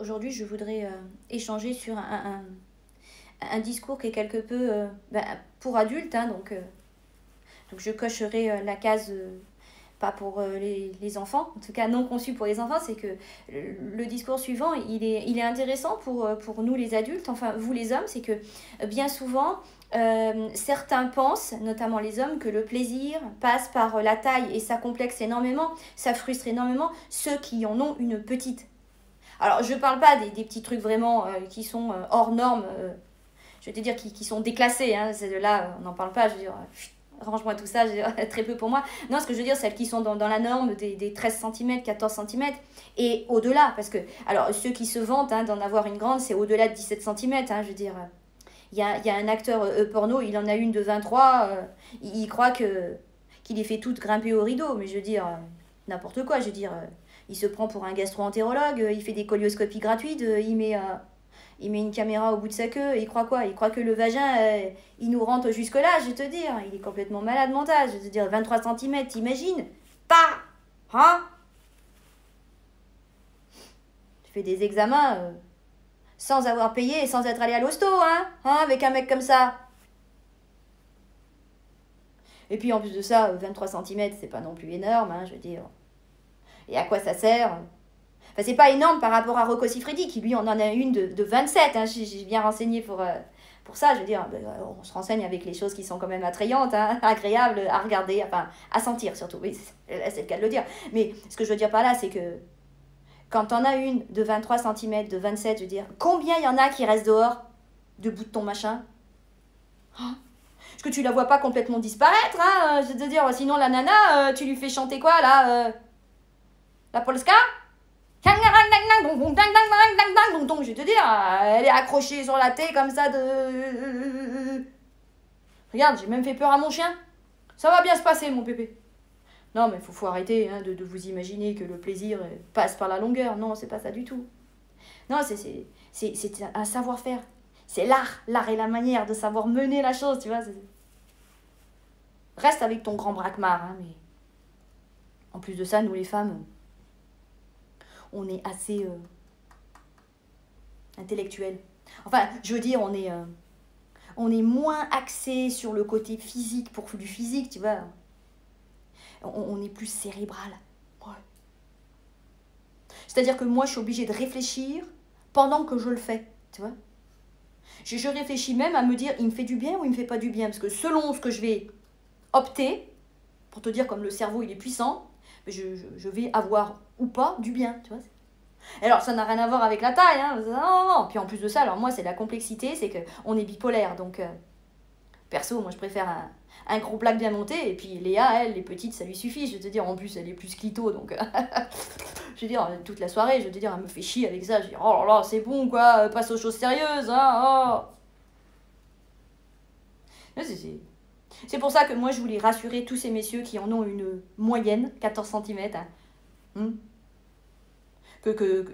Aujourd'hui, je voudrais échanger sur un discours qui est quelque peu pour adultes, hein, donc je cocherai la case pas pour les enfants, en tout cas non conçu pour les enfants. C'est que le discours suivant, il est intéressant pour nous les adultes, enfin vous les hommes. C'est que bien souvent, certains pensent, notamment les hommes, que le plaisir passe par la taille et ça complexe énormément, ça frustre énormément ceux qui en ont une petite. Alors, je parle pas des petits trucs vraiment qui sont hors normes, je vais te dire, qui sont déclassés, hein, c'est de là, on n'en parle pas, je veux dire, range-moi tout ça, je veux dire, très peu pour moi. Non, ce que je veux dire, celles qui sont dans la norme des 13 cm, 14 cm, et au-delà, parce que, alors, ceux qui se vantent hein, d'en avoir une grande, c'est au-delà de 17 cm, hein, je veux dire. Il y a un acteur porno, il en a une de 23, il croit qu'il les fait toutes grimper au rideau, mais je veux dire, n'importe quoi, je veux dire, il se prend pour un gastro-entérologue, il fait des colioscopies gratuites, il met une caméra au bout de sa queue, il croit quoi? Il croit que le vagin, il nous rentre jusque-là, je vais te dire, il est complètement malade mental, je vais te dire, 23 cm, t'imagines? Pas! Hein? Tu fais des examens sans avoir payé et sans être allé à l'hosto, hein, avec un mec comme ça. Et puis en plus de ça, 23 cm, c'est pas non plus énorme, hein, je veux dire. Et à quoi ça sert? Enfin, c'est pas énorme par rapport à Rocco Siffredi, qui lui en a une de 27, hein, j'ai bien renseigné pour ça, je veux dire, on se renseigne avec les choses qui sont quand même attrayantes, hein, agréables à regarder, enfin, à sentir surtout, oui, c'est le cas de le dire. Mais ce que je veux dire par là, c'est que quand on a une de 23 cm, de 27, je veux dire, combien il y en a qui restent dehors, debout de ton machin? Est-ce que tu la vois pas complètement disparaître, hein? Je veux te dire, sinon la nana, tu lui fais chanter quoi, là la polska? Je vais te dire, elle est accrochée sur la tête comme ça de... Regarde, j'ai même fait peur à mon chien. Ça va bien se passer, mon pépé. Non, mais faut arrêter hein, de vous imaginer que le plaisir passe par la longueur. Non, c'est pas ça du tout. Non, c'est un savoir-faire. C'est l'art et la manière de savoir mener la chose, tu vois. Reste avec ton grand braquemar, hein, mais en plus de ça, nous les femmes, on est assez intellectuelles. Enfin, je veux dire, on est moins axé sur le côté physique pour du physique, tu vois. On est plus cérébral. Ouais. C'est-à-dire que moi, je suis obligée de réfléchir pendant que je le fais, tu vois. Je réfléchis même à me dire, il me fait du bien ou il me fait pas du bien. Parce que selon ce que je vais opter, pour te dire comme le cerveau il est puissant, je vais avoir ou pas du bien, tu vois. Alors ça n'a rien à voir avec la taille, hein. Non, non, non. Puis en plus de ça, alors moi c'est la complexité, c'est qu'on est bipolaire, donc perso, moi je préfère un gros plaque bien monté, et puis Léa, elle, les petites, ça lui suffit, je vais te dire, en plus elle est plus clito, donc je veux dire, toute la soirée, je vais te dire, elle me fait chier avec ça, je dis, oh là là, c'est bon quoi, passe aux choses sérieuses, hein, oh. C'est pour ça que moi je voulais rassurer tous ces messieurs qui en ont une moyenne, 14 cm, hein,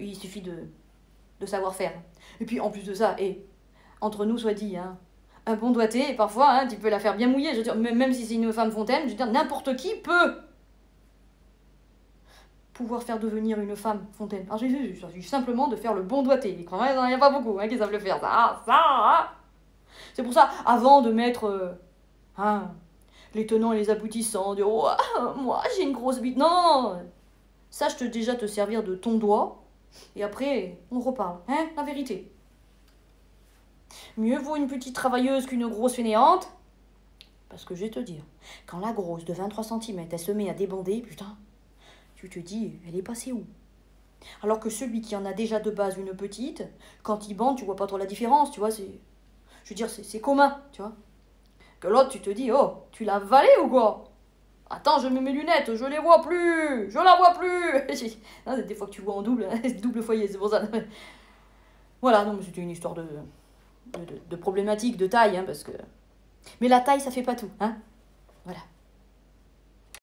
il suffit de savoir faire. Et puis en plus de ça, et entre nous soit dit, hein, un bon doigté, et parfois hein, tu peux la faire bien mouiller, je veux dire, même si c'est une femme fontaine, je veux dire, n'importe qui peut pouvoir faire devenir une femme fontaine. Alors il suffit simplement de faire le bon doigté, il n'y a pas beaucoup hein, qui savent le faire, ça. C'est pour ça, avant de mettre hein, les tenants et les aboutissants, dire oh, moi j'ai une grosse bite, non, sache déjà te servir de ton doigt, et après on reparle, hein, la vérité. Mieux vaut une petite travailleuse qu'une grosse fainéante. Parce que je vais te dire, quand la grosse de 23 cm, elle se met à débander, putain, tu te dis, elle est passée où? Alors que celui qui en a déjà de base une petite, quand il bande, tu vois pas trop la différence, tu vois, je veux dire, c'est commun, tu vois. Que l'autre, tu te dis, oh, tu l'as avalé ou quoi? Attends, je mets mes lunettes, je les vois plus, je la vois plus. Non, des fois que tu vois en double, double foyer, c'est pour ça. Voilà, non, mais c'était une histoire de problématique, de taille, hein, parce que... Mais la taille, ça fait pas tout, hein. Voilà.